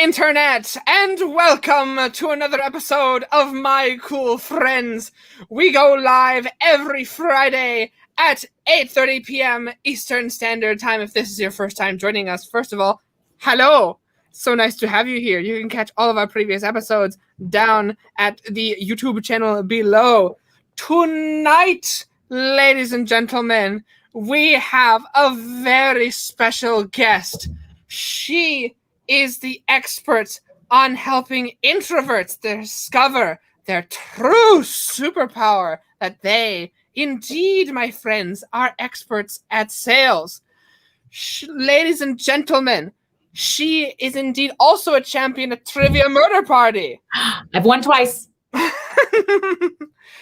Internet, and welcome to another episode of My Cool Friends. We go live every Friday at 8:30 p.m. Eastern Standard Time. If this is your first time joining us, first of all, hello. So nice to have you here. You can catch all of our previous episodes down at the YouTube channel below. Tonight, ladies and gentlemen, we have a very special guest. She is the expert on helping introverts discover their true superpower, that they, indeed, my friends, are experts at sales. Ladies and gentlemen, she is indeed also a champion at Trivia Murder Party. I've won twice.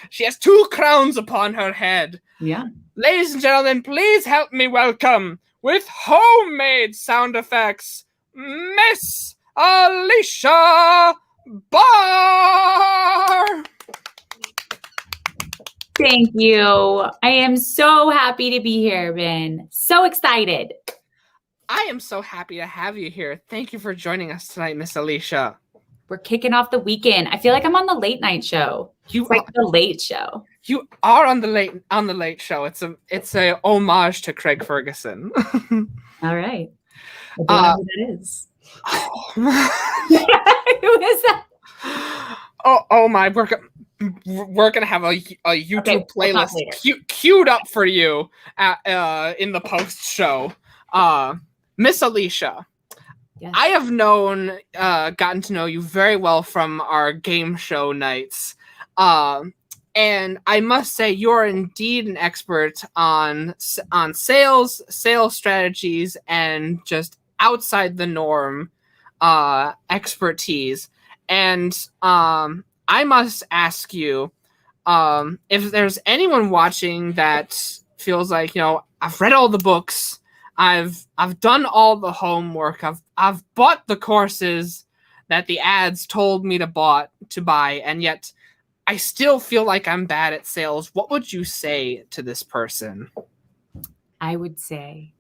She has 2 crowns upon her head. Yeah. Ladies and gentlemen, please help me welcome, with homemade sound effects, Miss Aleasha Bahr. Thank you. I am so happy to be here, Ben. So excited. I am so happy to have you here. Thank you for joining us tonight, Miss Aleasha. We're kicking off the weekend. I feel like I'm on the late night show. It's like the late show. You are on the late show. It's a homage to Craig Ferguson. All right. I don't know who that is. Who is that? Oh my! We're gonna have a YouTube playlist queued up for you in the post show. Miss Aleasha, yes. I have gotten to know you very well from our game show nights. And I must say, you're indeed an expert on sales strategies, and just outside the norm expertise. And I must ask you, if there's anyone watching that feels like, I've read all the books, I've done all the homework, I've bought the courses that the ads told me to buy, and yet I still feel like I'm bad at sales. What would you say to this person? I would say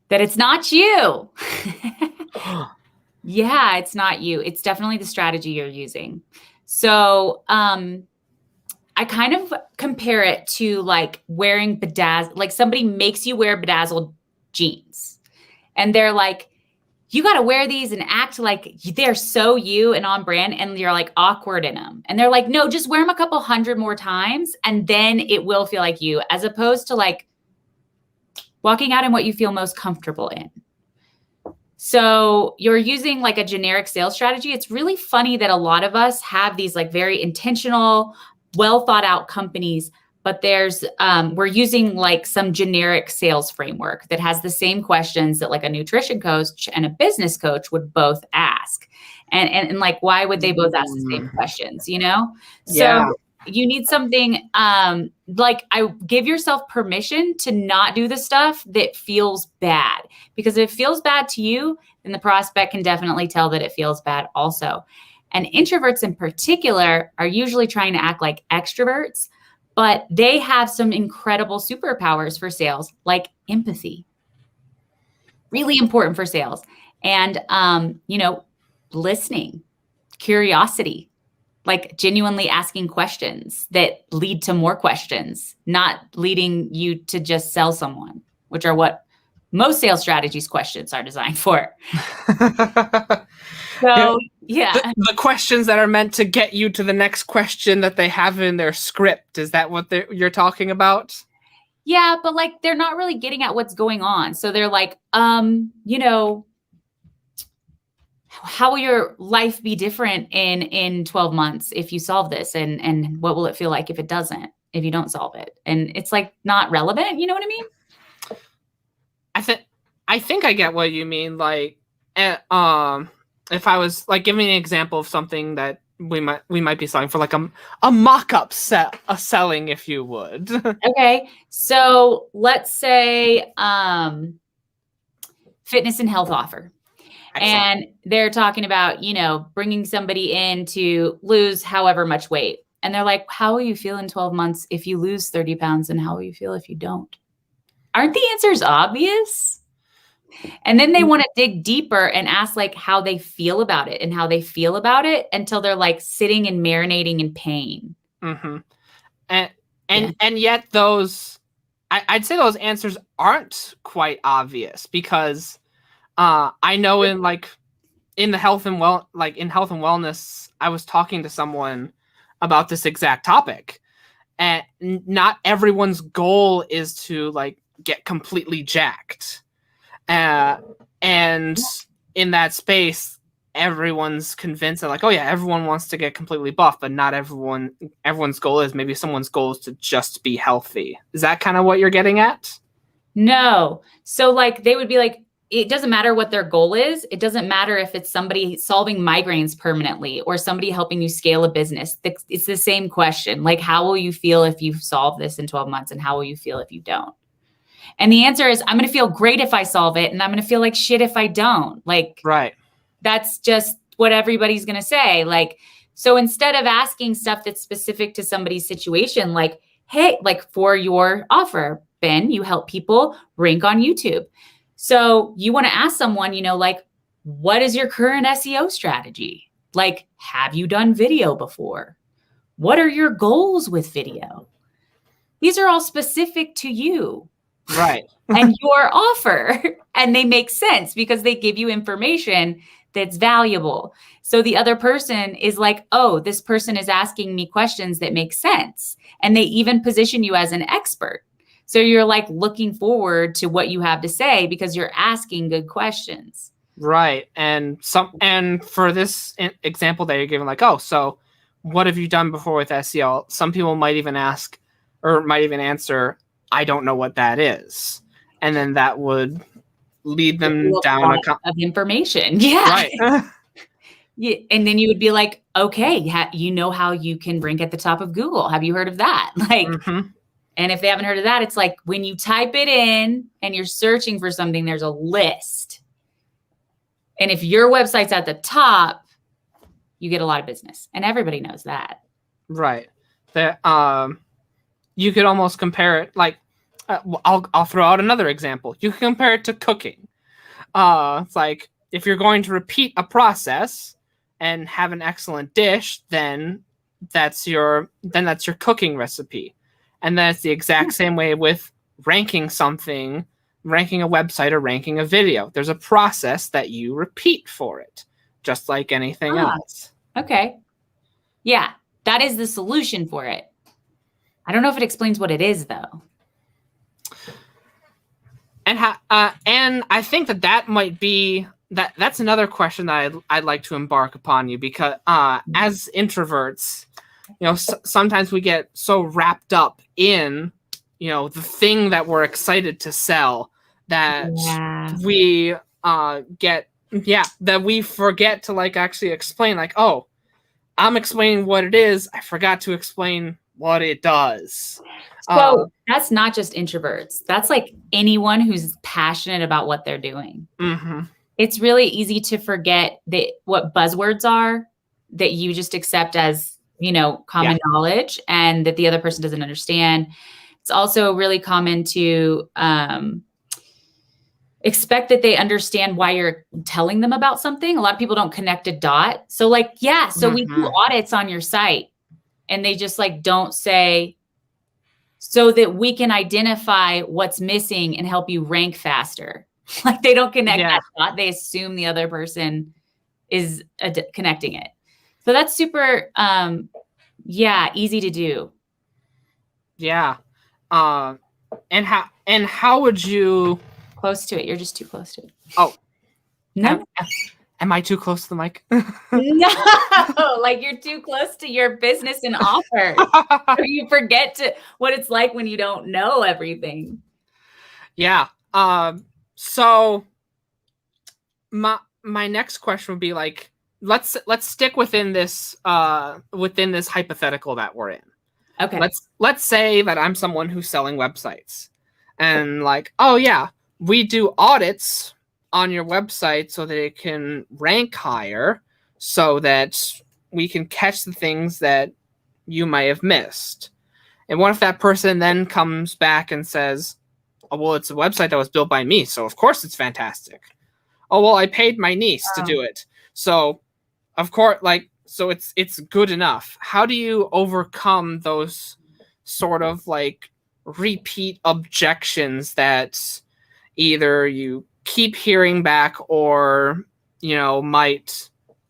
that it's not you. Yeah, it's not you. It's definitely the strategy you're using. So I kind of compare it to like wearing like somebody makes you wear bedazzled jeans. And they're like, you got to wear these and act like they're so you and on brand, and you're like awkward in them. And they're like, no, just wear them a couple hundred more times and then it will feel like you, as opposed to like walking out in what you feel most comfortable in. So you're using like a generic sales strategy. It's really funny that a lot of us have these like very intentional, well thought out companies, but we're using like some generic sales framework that has the same questions that like a nutrition coach and a business coach would both ask. And like, why would they both ask the same questions, Yeah. So you need something like, I give yourself permission to not do the stuff that feels bad, because if it feels bad to you, then the prospect can definitely tell that it feels bad also. And introverts in particular are usually trying to act like extroverts, but they have some incredible superpowers for sales, like empathy. Really important for sales. And, listening, curiosity, like genuinely asking questions that lead to more questions, not leading you to just sell someone, which are what most sales strategies questions are designed for. So, yeah. The questions that are meant to get you to the next question that they have in their script. Is that what you're talking about? Yeah, but like they're not really getting at what's going on. So they're like, how will your life be different in 12 months if you solve this? And what will it feel like if it doesn't, if you don't solve it? And it's like not relevant. You know what I mean? I think I get what you mean. Like, if I was like giving an example of something that we might be selling for, like a mock-up selling, if you would. Okay. So let's say fitness and health offer. Excellent. And they're talking about, bringing somebody in to lose however much weight. And they're like, how will you feel in 12 months if you lose 30 pounds? And how will you feel if you don't? Aren't the answers obvious? And then they want to dig deeper and ask like how they feel about it and how they feel about it until they're like sitting and marinating in pain. Mm-hmm. And yet I'd say those answers aren't quite obvious, because I know in health and wellness, I was talking to someone about this exact topic, and not everyone's goal is to like get completely jacked. And in that space, everyone's convinced that like, oh yeah, everyone wants to get completely buff, but not everyone's goal is. Maybe someone's goal is to just be healthy. Is that kind of what you're getting at? No. So like they would be like, it doesn't matter what their goal is. It doesn't matter if it's somebody solving migraines permanently or somebody helping you scale a business. It's the same question. Like, how will you feel if you solve this in 12 months? And how will you feel if you don't? And the answer is, I'm going to feel great if I solve it. And I'm going to feel like shit if I don't. Like, right. That's just what everybody's going to say. Like, so instead of asking stuff that's specific to somebody's situation, like, hey, like for your offer, Ben, you help people rank on YouTube. So you want to ask someone, you know, like, what is your current SEO strategy? Like, have you done video before? What are your goals with video? These are all specific to you. Right. And your offer. And they make sense because they give you information that's valuable. So the other person is like, oh, this person is asking me questions that make sense. And they even position you as an expert. So you're like looking forward to what you have to say because you're asking good questions. Right. And for this example that you're giving, like, oh, so what have you done before with SEO? Some people might even ask, or might even answer, I don't know what that is. And then that would lead them down of information. Yeah. Right. Yeah. And then you would be like, okay, you know how you can rank at the top of Google. Have you heard of that? Like, and if they haven't heard of that, it's like when you type it in and you're searching for something, there's a list. And if your website's at the top, you get a lot of business. And everybody knows that. Right. That you could almost compare it like, I'll throw out another example. You can compare it to cooking. It's like if you're going to repeat a process and have an excellent dish, then that's your cooking recipe. And then it's the exact same way with ranking something, ranking a website or ranking a video. There's a process that you repeat for it, just like anything else. Okay. Yeah, that is the solution for it. I don't know if it explains what it is, though. And I think that might be that's another question that I'd like to embark upon you, because as introverts, you know, sometimes we get so wrapped up in, you know, the thing that we're excited to sell that we that we forget to like actually explain, like, oh, I'm explaining what it is. I forgot to explain what it does. So that's not just introverts. That's like anyone who's passionate about what they're doing. Mm-hmm. It's really easy to forget what buzzwords are that you just accept as, you know, common knowledge and that the other person doesn't understand. It's also really common to expect that they understand why you're telling them about something. A lot of people don't connect a dot. So like, we do audits on your site, and they just like don't say, so that we can identify what's missing and help you rank faster. Like they don't connect that dot. They assume the other person is connecting it. So that's super, easy to do. Yeah. And how would you? Close to it. You're just too close to it. Oh, no. Am I too close to the mic? No, like you're too close to your business and offer. You forget what it's like when you don't know everything. Yeah. So my next question would be like, let's stick within this hypothetical that we're in. Okay. Let's say that I'm someone who's selling websites, and like, oh yeah, we do audits on your website so that it can rank higher, so that we can catch the things that you might have missed. And what if that person then comes back and says, oh, well, it's a website that was built by me, so of course it's fantastic. Oh, well, I paid my niece to do it, so of course, like, so it's good enough. How do you overcome those sort of like repeat objections that either you keep hearing back or, you know, might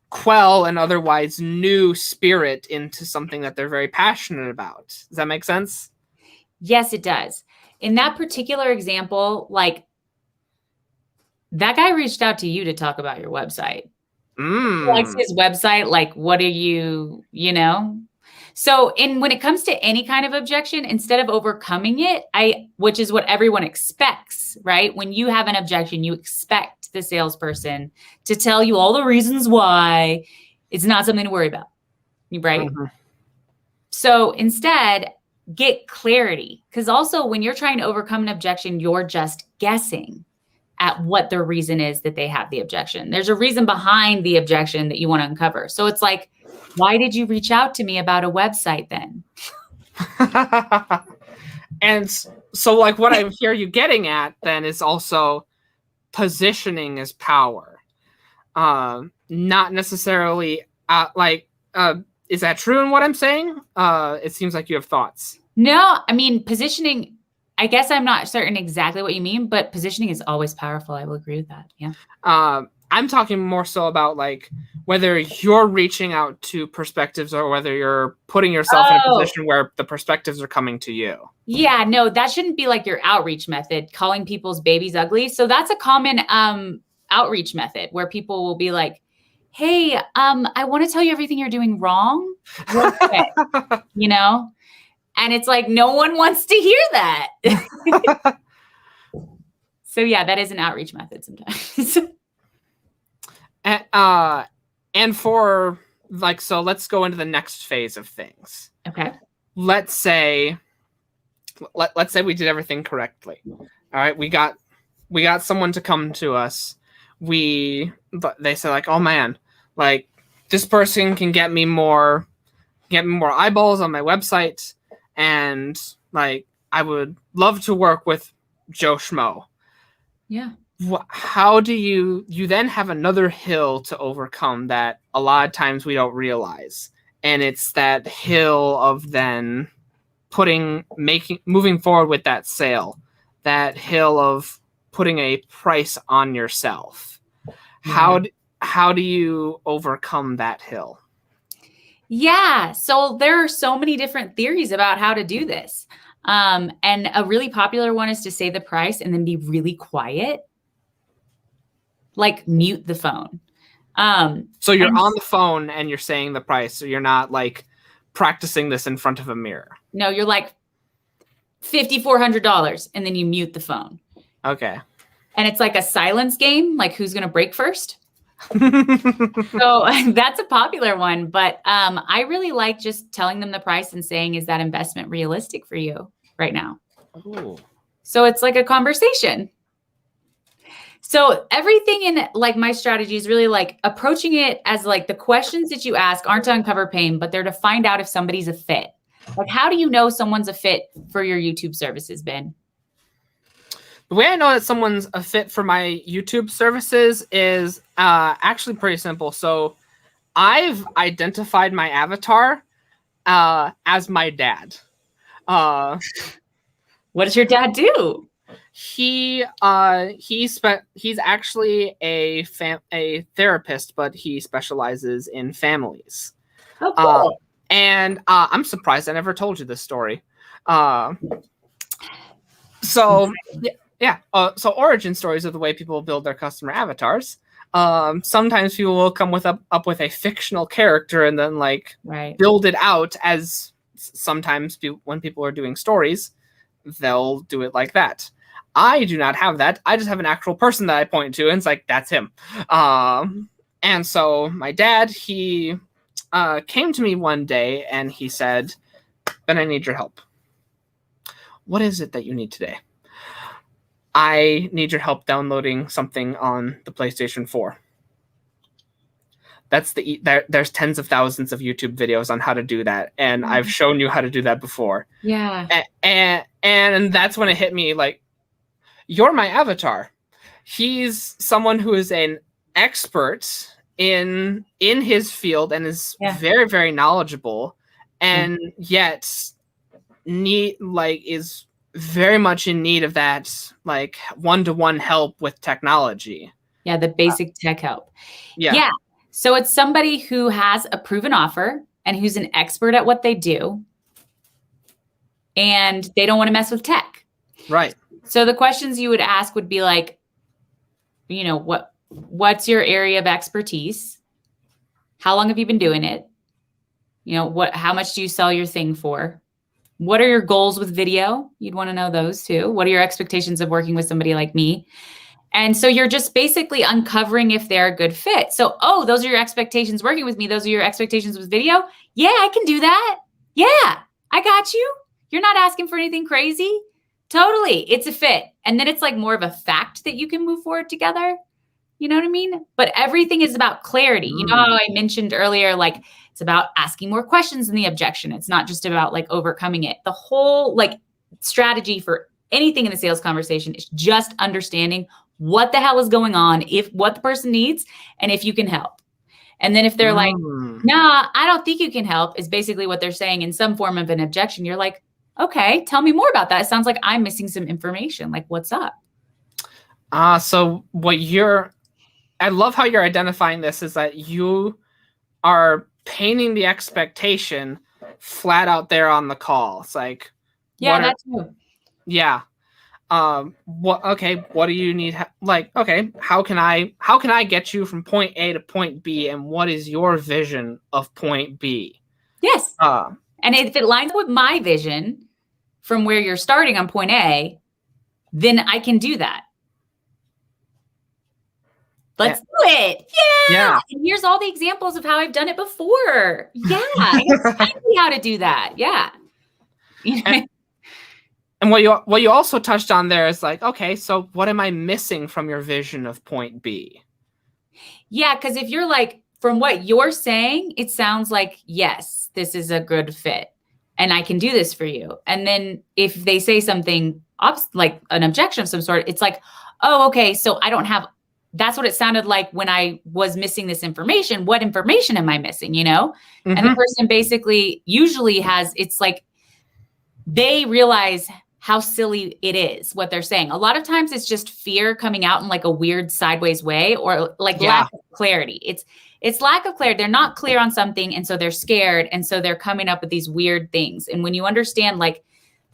quell an otherwise new spirit into something that they're very passionate about? Does that make sense? Yes, it does. In that particular example, like, that guy reached out to you to talk about your website. He likes his website. Like, what are you know? So when it comes to any kind of objection, instead of overcoming it, which is what everyone expects, right? When you have an objection, you expect the salesperson to tell you all the reasons why it's not something to worry about, right? Mm-hmm. So instead, get clarity. Because also when you're trying to overcome an objection, you're just guessing at what the reason is that they have the objection. There's a reason behind the objection that you want to uncover. So it's like, why did you reach out to me about a website then? And so like what I hear you getting at then is also positioning is power. Not necessarily is that true in what I'm saying? It seems like you have thoughts. No, I mean, positioning, I guess I'm not certain exactly what you mean, but positioning is always powerful. I will agree with that. Yeah. I'm talking more so about like whether you're reaching out to perspectives or whether you're putting yourself in a position where the perspectives are coming to you. Yeah, no, that shouldn't be like your outreach method, calling people's babies ugly. So that's a common outreach method where people will be like, hey, I want to tell you everything you're doing wrong. Real quick, you know? And it's like, no one wants to hear that. So yeah, that is an outreach method sometimes. And for like, so let's go into the next phase of things. Okay. Let's say we did everything correctly. All right. We got someone to come to us. They said like, oh man, like this person can get me more eyeballs on my website. And like, I would love to work with Joe Schmo. Yeah. How do you then have another hill to overcome that a lot of times we don't realize? And it's that hill of then moving forward with that sale, that hill of putting a price on yourself. Yeah. How do you overcome that hill? Yeah. So there are so many different theories about how to do this. And a really popular one is to say the price and then be really quiet. Like mute the phone. So you're on the phone and you're saying the price. So you're not like practicing this in front of a mirror. No, you're like $5,400 and then you mute the phone. Okay. And it's like a silence game, like who's going to break first. So that's a popular one, but I really like just telling them the price and saying, is that investment realistic for you right now? Ooh. So it's like a conversation. So everything in like my strategy is really like approaching it as like the questions that you ask aren't to uncover pain, but they're to find out if somebody's a fit. Like, how do you know someone's a fit for your YouTube services, Ben? The way I know that someone's a fit for my YouTube services is actually pretty simple. So I've identified my avatar as my dad. What does your dad do? He's actually a therapist, but he specializes in families. Oh, cool. And I'm surprised I never told you this story. So origin stories are the way people build their customer avatars. Sometimes people will come up with a fictional character and then build it out as sometimes when people are doing stories, they'll do it like that. I do not have that. I just have an actual person that I point to and it's like, that's him. And so my dad, he came to me one day and he said, Ben, I need your help. What is it that you need today? I need your help downloading something on the PlayStation 4. There's tens of thousands of YouTube videos on how to do that, and I've shown you how to do that before. Yeah. And that's when it hit me like, you're my avatar. He's someone who is an expert in his field and is very, very knowledgeable, and yet is very much in need of that like one-to-one help with technology. Yeah, the basic tech help. Yeah. So it's somebody who has a proven offer and who's an expert at what they do, and they don't want to mess with tech. Right. So the questions you would ask would be like, you know, what's your area of expertise? How long have you been doing it? You know, how much do you sell your thing for? What are your goals with video? You'd want to know those too. What are your expectations of working with somebody like me? And so you're just basically uncovering if they're a good fit. So, those are your expectations working with me. Those are your expectations with video. Yeah, I can do that. Yeah, I got you. You're not asking for anything crazy. Totally. It's a fit. And then it's like more of a fact that you can move forward together. You know what I mean? But everything is about clarity. You know how I mentioned earlier, like it's about asking more questions in the objection. It's not just about like overcoming it. The whole like strategy for anything in the sales conversation is just understanding what the hell is going on, what the person needs, and if you can help. And then if they're like, nah, I don't think you can help, is basically what they're saying in some form of an objection. You're like, okay, tell me more about that. It sounds like I'm missing some information. Like, what's up? So I love how you're identifying this is that you are painting the expectation flat out there on the call. It's like, that's true. Yeah. What do you need? How can I get you from point A to point B, and what is your vision of point B? Yes. And if it lines up with my vision from where you're starting on point A, then I can do that. Let's do it. Yeah. And here's all the examples of how I've done it before. Yeah. Exactly how to do that. Yeah. And what you also touched on there is like, okay, so what am I missing from your vision of point B? Yeah. Cause if you're like, from what you're saying, it sounds like, yes, this is a good fit and I can do this for you. And then if they say something like an objection of some sort, it's like, oh, okay. So that's what it sounded like when I was missing this information. What information am I missing? You know? Mm-hmm. And the person basically usually it's like they realize how silly it is what they're saying. A lot of times it's just fear coming out in like a weird sideways way, or like lack of clarity. It's lack of clarity. They're not clear on something. And so they're scared. And so they're coming up with these weird things. And when you understand, like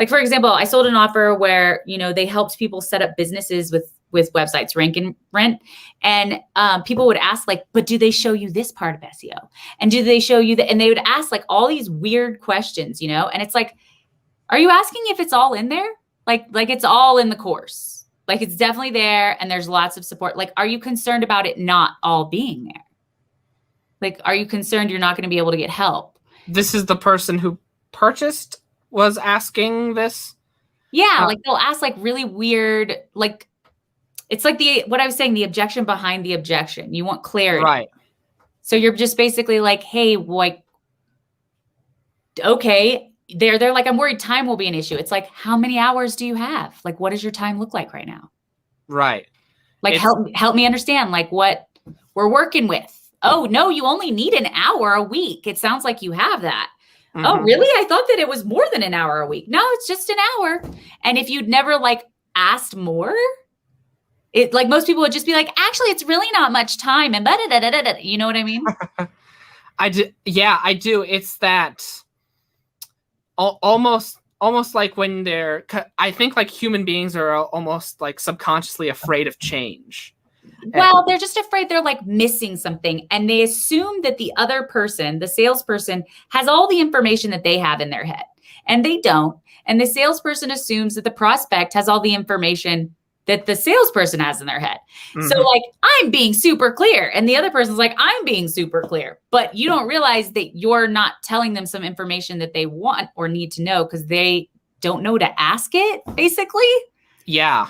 for example, I sold an offer where, you know, they helped people set up businesses with websites, rank and rent. And people would ask like, but do they show you this part of SEO? And do they show you that? And they would ask like all these weird questions, you know? And it's like, are you asking if it's all in there? Like it's all in the course. Like it's definitely there and there's lots of support. Like, are you concerned about it not all being there? Like, are you concerned you're not going to be able to get help? This is the person who purchased was asking this? Yeah, like they'll ask like really weird, like it's like what I was saying, the objection behind the objection. You want clarity. Right. So you're just basically like, hey, like, okay. They're like, I'm worried time will be an issue. It's like, how many hours do you have? Like, what does your time look like right now? Right. Like, help me understand like what we're working with. Oh, no, you only need an hour a week. It sounds like you have that. Mm-hmm. Oh, really? I thought that it was more than an hour a week. No, it's just an hour. And if you'd never like asked more, it like most people would just be like, actually, it's really not much time. And you know what I mean? I do. Yeah, I do. It's that almost like when I think like human beings are almost like subconsciously afraid of change. Well, they're just afraid they're like missing something. And they assume that the other person, the salesperson, has all the information that they have in their head. And they don't. And the salesperson assumes that the prospect has all the information that the salesperson has in their head. Mm-hmm. So like, I'm being super clear. And the other person's like, I'm being super clear. But you don't realize that you're not telling them some information that they want or need to know because they don't know to ask it, basically. Yeah.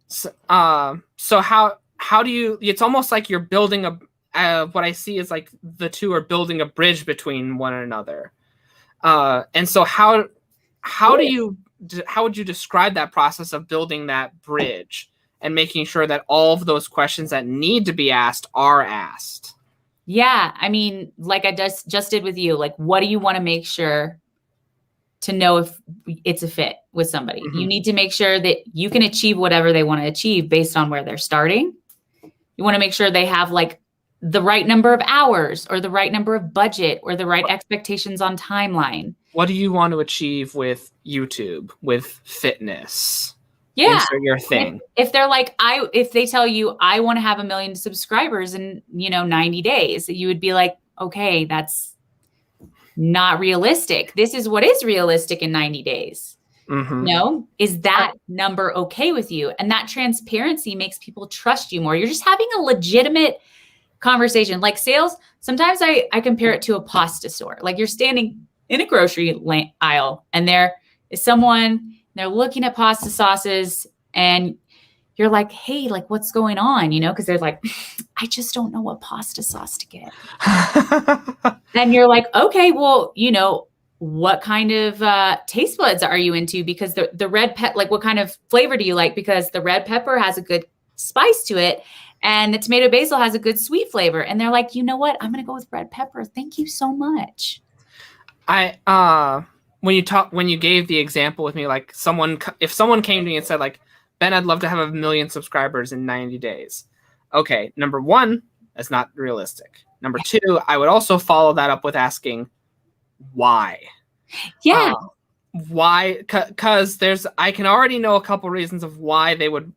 So how do you, it's almost like you're building what I see is like the two are building a bridge between one another. And so how do you how would you describe that process of building that bridge and making sure that all of those questions that need to be asked are asked? Yeah. I mean, like I just did with you, like, what do you want to make sure to know if it's a fit with somebody? Mm-hmm. You need to make sure that you can achieve whatever they want to achieve based on where they're starting. You want to make sure they have like the right number of hours or the right number of budget or the right expectations on timeline. What do you want to achieve with YouTube, with fitness? Yeah. Insert your thing. If they're like, if they tell you, I want to have 1 million subscribers in, 90 days, you would be like, okay, that's not realistic. This is what is realistic in 90 days. Mm-hmm. Is that number okay with you? And that transparency makes people trust you more. You're just having a legitimate conversation. Like sales, sometimes I compare it to a pasta store. Like you're standing in a grocery aisle and there is someone, they're looking at pasta sauces and you're like, hey, like what's going on? Because they're like, I just don't know what pasta sauce to get. And you're like, okay, well, what kind of taste buds are you into? Because the red pepper, like what kind of flavor do you like? Because the red pepper has a good spice to it and the tomato basil has a good sweet flavor. And they're like, you know what? I'm going to go with red pepper. Thank you so much. When you gave the example with me, like if someone came to me and said like, Ben, I'd love to have 1 million subscribers in 90 days. Okay. Number one, that's not realistic. Number two, I would also follow that up with asking why. Yeah. Why? Because I can already know a couple reasons of why they would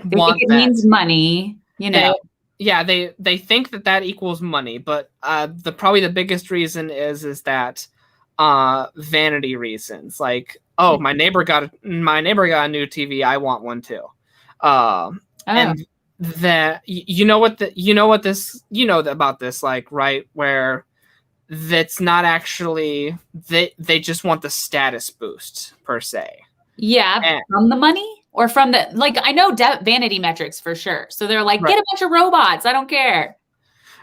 want think it that. means money, They think that equals money, but probably the biggest reason is that vanity reasons, like, oh, my neighbor got a new TV, I want one too. And that about this, like, right, where that's not actually, they just want the status boost per se. Yeah, from the money or from the, like, I know vanity metrics for sure. So they're like, get a bunch of robots. I don't care.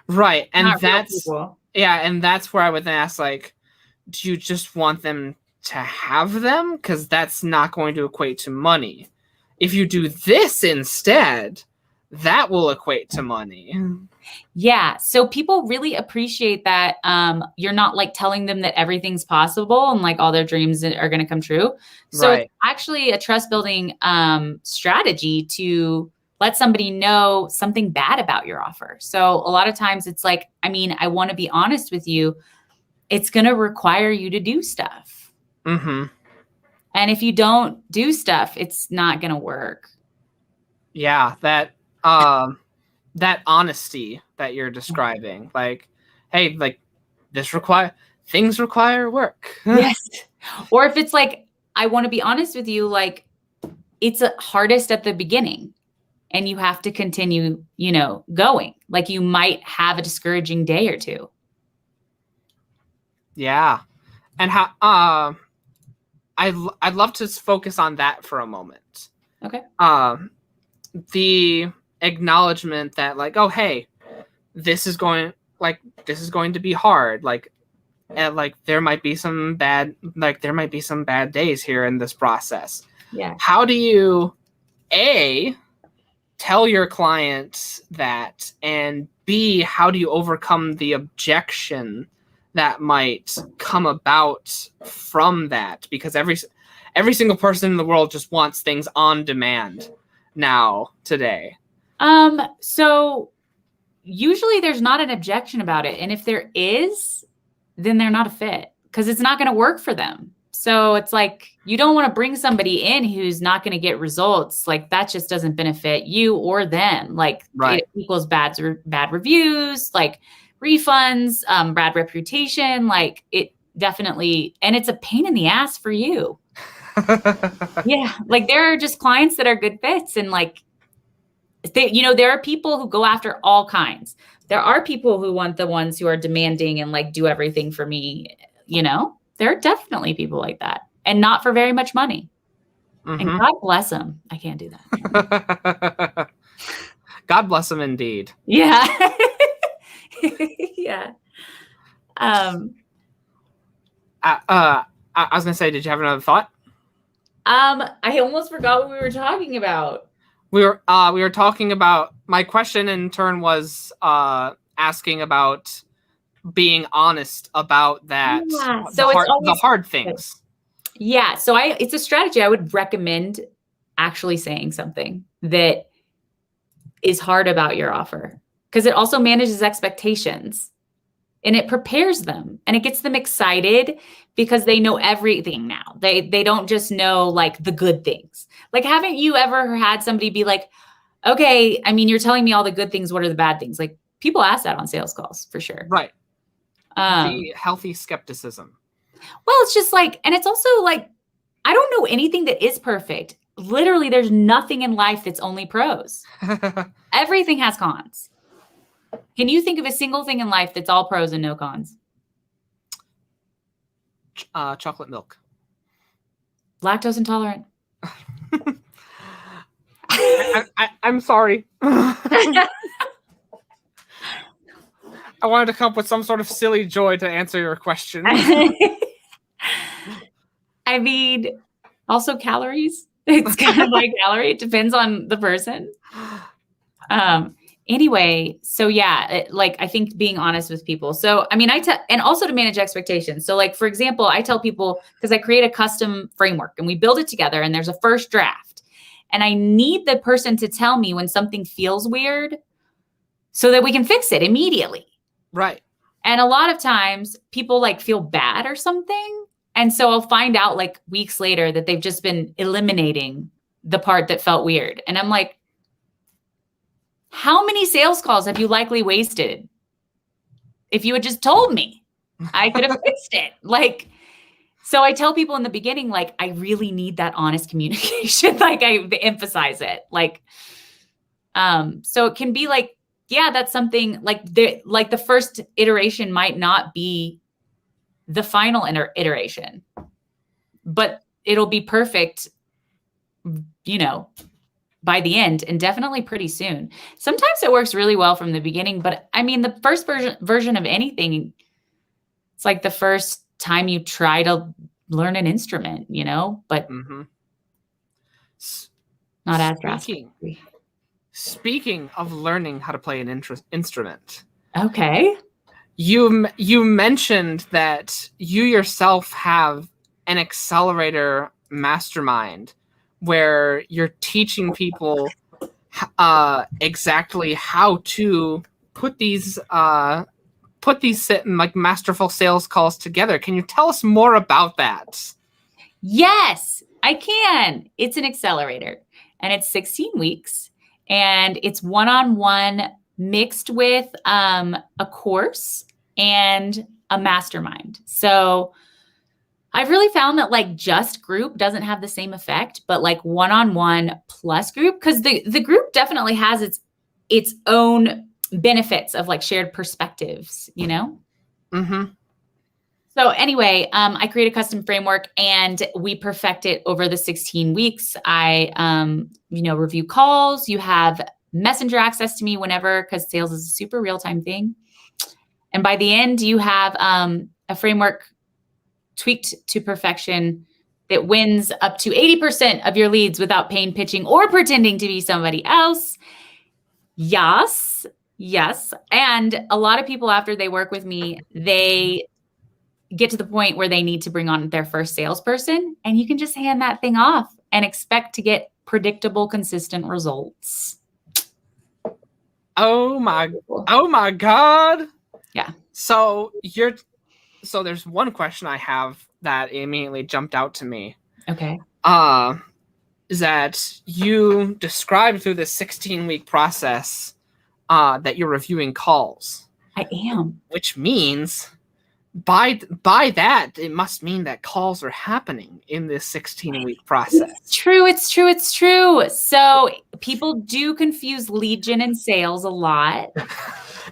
Right. And Not that's where I would ask, like, do you just want them to have them? Because that's not going to equate to money. If you do this instead, that will equate to money. Yeah. So people really appreciate that you're not like telling them that everything's possible and like all their dreams are going to come true. So It's actually a trust building strategy to let somebody know something bad about your offer. So a lot of times it's like, I want to be honest with you. It's going to require you to do stuff. Mm-hmm. And if you don't do stuff, it's not going to work. Yeah, that honesty that you're describing, like, hey, like things require work. Yes. Or if it's like, I want to be honest with you, like it's hardest at the beginning and you have to continue, going. Like you might have a discouraging day or two. Yeah. And how I'd love to focus on that for a moment. Okay. The acknowledgement that, like, oh, hey, this is going to be hard. Like, and like there might be some bad days here in this process. Yeah. How do you tell your client that, and B, how do you overcome the objection that might come about from that? Because every single person in the world just wants things on demand now today. So usually there's not an objection about it. And if there is, then they're not a fit because it's not going to work for them. So it's like, you don't want to bring somebody in who's not going to get results. Like that just doesn't benefit you or them. Like It equals bad reviews, like refunds, bad reputation. Like it definitely, and it's a pain in the ass for you. Yeah. Like there are just clients that are good fits and like, there are people who go after all kinds. There are people who want the ones who are demanding and like do everything for me. There are definitely people like that and not for very much money. Mm-hmm. And God bless them. I can't do that. God bless them indeed. Yeah. Yeah. I was going to say, did you have another thought? I almost forgot what we were talking about. We were talking about, my question in turn was asking about being honest about that. Yeah. So it's always the hard things. Yeah. So it's a strategy I would recommend, actually saying something that is hard about your offer, because it also manages expectations and it prepares them and it gets them excited because they know everything now. They don't just know like the good things. Like, haven't you ever had somebody be like, okay, I mean, you're telling me all the good things. What are the bad things? Like, people ask that on sales calls for sure. Right. The healthy skepticism. Well, it's just like, and it's also like, I don't know anything that is perfect. Literally, there's nothing in life that's only pros. Everything has cons. Can you think of a single thing in life that's all pros and no cons? Chocolate milk. Lactose intolerant. I'm sorry. I wanted to come up with some sort of silly joy to answer your question. I mean, also calories. It's kind of like calorie. It depends on the person. Anyway, so yeah, I think being honest with people. So, I mean, and also to manage expectations. So like, for example, I tell people, because I create a custom framework and we build it together and there's a first draft, and I need the person to tell me when something feels weird so that we can fix it immediately. Right. And a lot of times people like feel bad or something. And so I'll find out like weeks later that they've just been eliminating the part that felt weird. And I'm like, how many sales calls have you likely wasted? If you had just told me, I could have fixed it. Like, so I tell people in the beginning, like, I really need that honest communication. Like, I emphasize it. Like, so it can be like, yeah, that's something like the first iteration might not be the final iteration, but it'll be perfect, by the end, and definitely pretty soon. Sometimes it works really well from the beginning, but I mean, the first version of anything, it's like the first time you try to learn an instrument, but not as drastic. Speaking of learning how to play an instrument. Okay. You mentioned that you yourself have an Accelerator Mastermind where you're teaching people exactly how to put these like masterful sales calls together. Can you tell us more about that? Yes, I can. It's an accelerator and it's 16 weeks and it's one-on-one mixed with a course and a mastermind. So I've really found that like just group doesn't have the same effect, but like one-on-one plus group, because the group definitely has its own benefits of like shared perspectives, Mm-hmm. So anyway, I create a custom framework and we perfect it over the 16 weeks. I, review calls. You have messenger access to me whenever, because sales is a super real-time thing. And by the end, you have a framework tweaked to perfection that wins up to 80% of your leads without paying, pitching, or pretending to be somebody else. Yes. And a lot of people, after they work with me, they get to the point where they need to bring on their first salesperson, and you can just hand that thing off and expect to get predictable, consistent results. Oh my God. Yeah. So there's one question I have that immediately jumped out to me. Okay. Is that you described through this 16-week process that you're reviewing calls. I am. Which means by that, it must mean that calls are happening in this 16-week process. It's true. So people do confuse lead gen and sales a lot.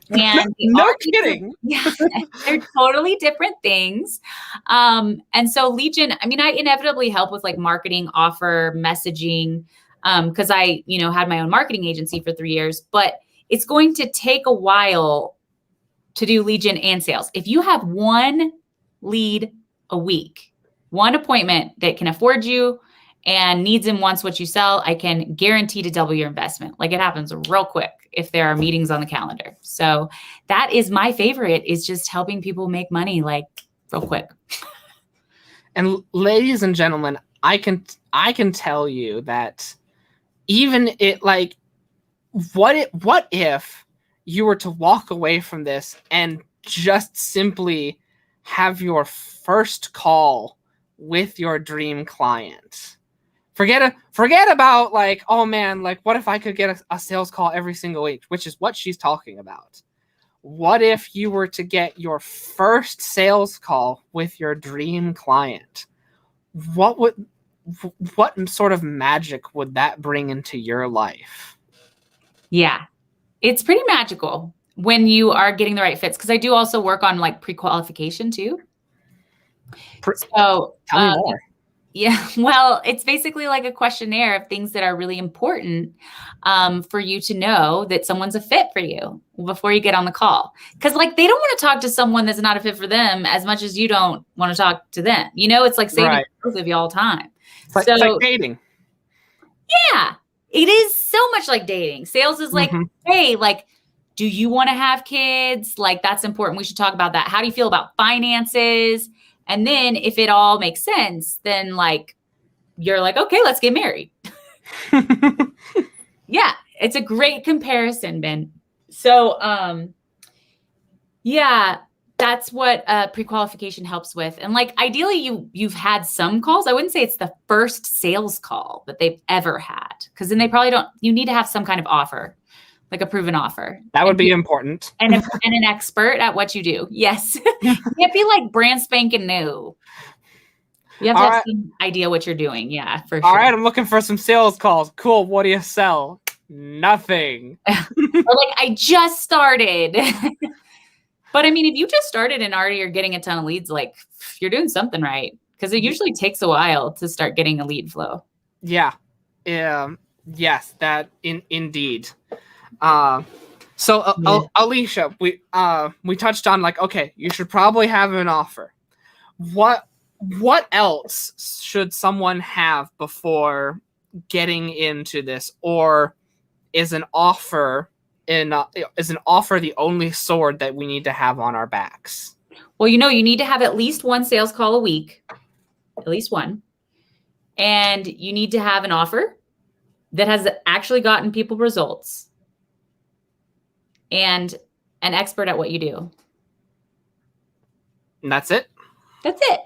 And no kidding. Yeah, they're totally different things. And so lead gen, I mean, I inevitably help with like marketing, offer, messaging, because I, had my own marketing agency for 3 years, but it's going to take a while to do lead gen and sales. If you have one lead a week, one appointment that can afford you and needs and wants what you sell, I can guarantee to double your investment. Like, it happens real quick if there are meetings on the calendar. So that is my favorite, is just helping people make money like real quick. And ladies and gentlemen, I can tell you that even it, like, what if you were to walk away from this and just simply have your first call with your dream client? Forget about like, oh man, like what if I could get a sales call every single week, which is what she's talking about. What if you were to get your first sales call with your dream client? What sort of magic would that bring into your life? Yeah, it's pretty magical when you are getting the right fits. Because I do also work on like pre-qualification too. So tell me more. Yeah, well, it's basically like a questionnaire of things that are really important for you to know that someone's a fit for you before you get on the call. Because like, they don't want to talk to someone that's not a fit for them as much as you don't want to talk to them. You know, it's like saving both of you all the time. It's like dating. Yeah, it is so much like dating. Sales is like, hey, like, do you want to have kids? Like, that's important. We should talk about that. How do you feel about finances? And then if it all makes sense, then like, you're like, okay, let's get married. Yeah, it's a great comparison, Ben. So, yeah, that's what pre-qualification helps with. And like, ideally you've had some calls. I wouldn't say it's the first sales call that they've ever had, because then they probably don't, you need to have some kind of offer, like a proven offer. That would be important. And an expert at what you do. Yes. You can't be like brand spanking new. You have to have some idea what you're doing. Yeah, for sure. All right, I'm looking for some sales calls. Cool. What do you sell? Nothing. Or like, I just started. But I mean, if you just started and already are getting a ton of leads, like, you're doing something right. Because it usually takes a while to start getting a lead flow. Yeah. Yes, that indeed. So Aleasha, we touched on like, okay, you should probably have an offer. What else should someone have before getting into this? Or is an offer the only sword that we need to have on our backs? Well, you know, you need to have at least one sales call a week, at least one. And you need to have an offer that has actually gotten people results, and an expert at what you do. And that's it? That's it.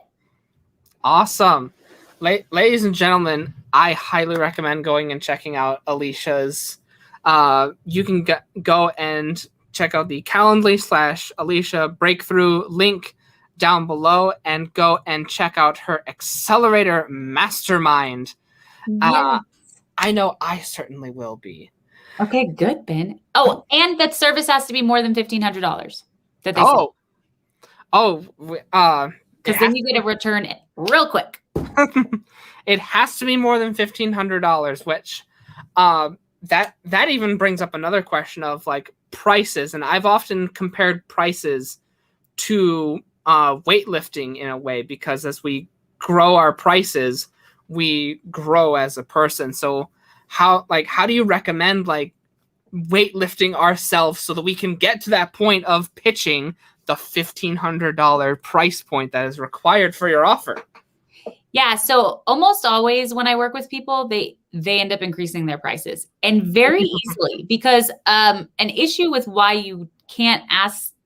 Awesome. Ladies and gentlemen, I highly recommend going and checking out Aleasha's. You can go and check out the Calendly/Aleasha Breakthrough link down below, and go and check out her Accelerator Mastermind. Yes. I know I certainly will be. Okay, good, Ben. Oh, and that service has to be more than $1,500 that they sell. Because then you get a return real quick. It has to be more than $1,500, which that even brings up another question of like prices. And I've often compared prices to weightlifting in a way, because as we grow our prices, we grow as a person. So how do you recommend like weightlifting ourselves so that we can get to that point of pitching the $1,500 price point that is required for your offer? Yeah. So almost always when I work with people, they end up increasing their prices, and very easily, because an issue with why you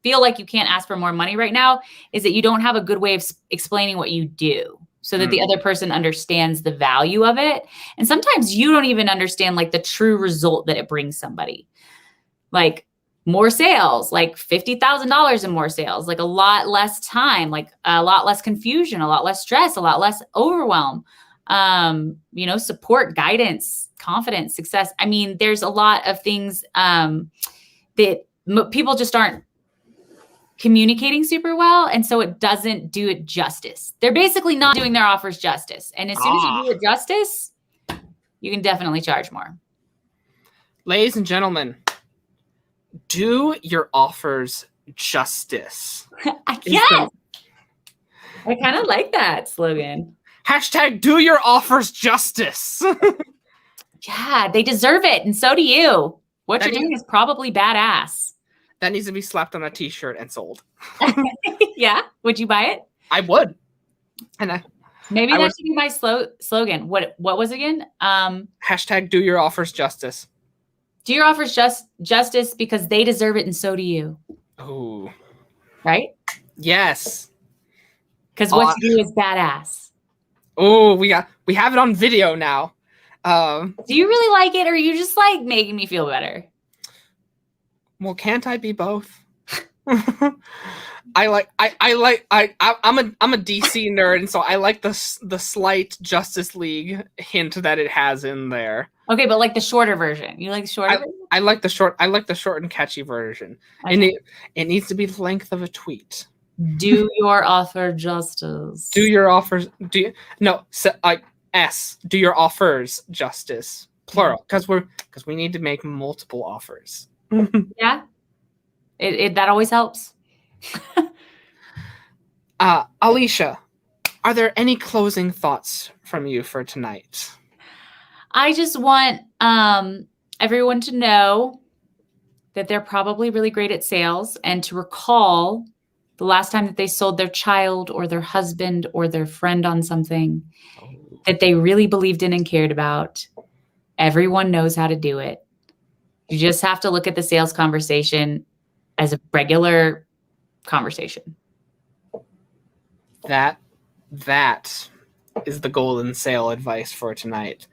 feel like you can't ask for more money right now is that you don't have a good way of explaining what you do, so that the other person understands the value of it. And sometimes you don't even understand like the true result that it brings somebody. Like more sales, like $50,000 in more sales, like a lot less time, like a lot less confusion, a lot less stress, a lot less overwhelm, support, guidance, confidence, success. I mean, there's a lot of things that people just aren't communicating super well. And so it doesn't do it justice. They're basically not doing their offers justice. And as soon as you do it justice, you can definitely charge more. Ladies and gentlemen, do your offers justice. Yes. I kind of like that slogan. Hashtag do your offers justice. Yeah, they deserve it. And so do you. What you're doing is probably badass. That needs to be slapped on a t-shirt and sold. Yeah. Would you buy it? I would. And maybe that should be my slogan. What was it again? Hashtag do your offers justice. Do your offers justice because they deserve it and so do you. Oh. Right? Yes. Because what you do is badass. Oh, we have it on video now. Do you really like it, or are you just like making me feel better? Well, can't I be both? I'm a DC nerd, and so I like the slight Justice League hint that it has in there. Okay, but like the shorter version. You like the shorter version? I like the short and catchy version. Okay. And it needs to be the length of a tweet. Do your offer justice. Do your offers do your offers justice, plural, because we need to make multiple offers. Yeah, that always helps. Aleasha, are there any closing thoughts from you for tonight? I just want everyone to know that they're probably really great at sales, and to recall the last time that they sold their child or their husband or their friend on something that they really believed in and cared about. Everyone knows how to do it. You just have to look at the sales conversation as a regular conversation. That is the golden sale advice for tonight.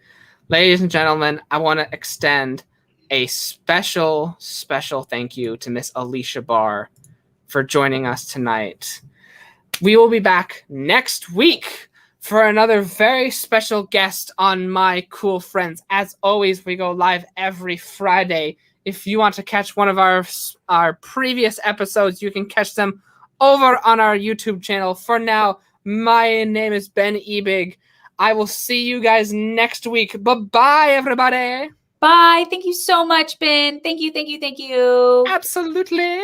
Ladies and gentlemen, I want to extend a special thank you to Miss Aleasha Bahr for joining us tonight. We will be back next week for another very special guest on My Cool Friends. As always, we go live every Friday. If you want to catch one of our previous episodes, you can catch them over on our YouTube channel. For now, my name is Ben Ebig. I will see you guys next week. Bye-bye, everybody. Bye. Thank you so much, Ben. Thank you. Absolutely.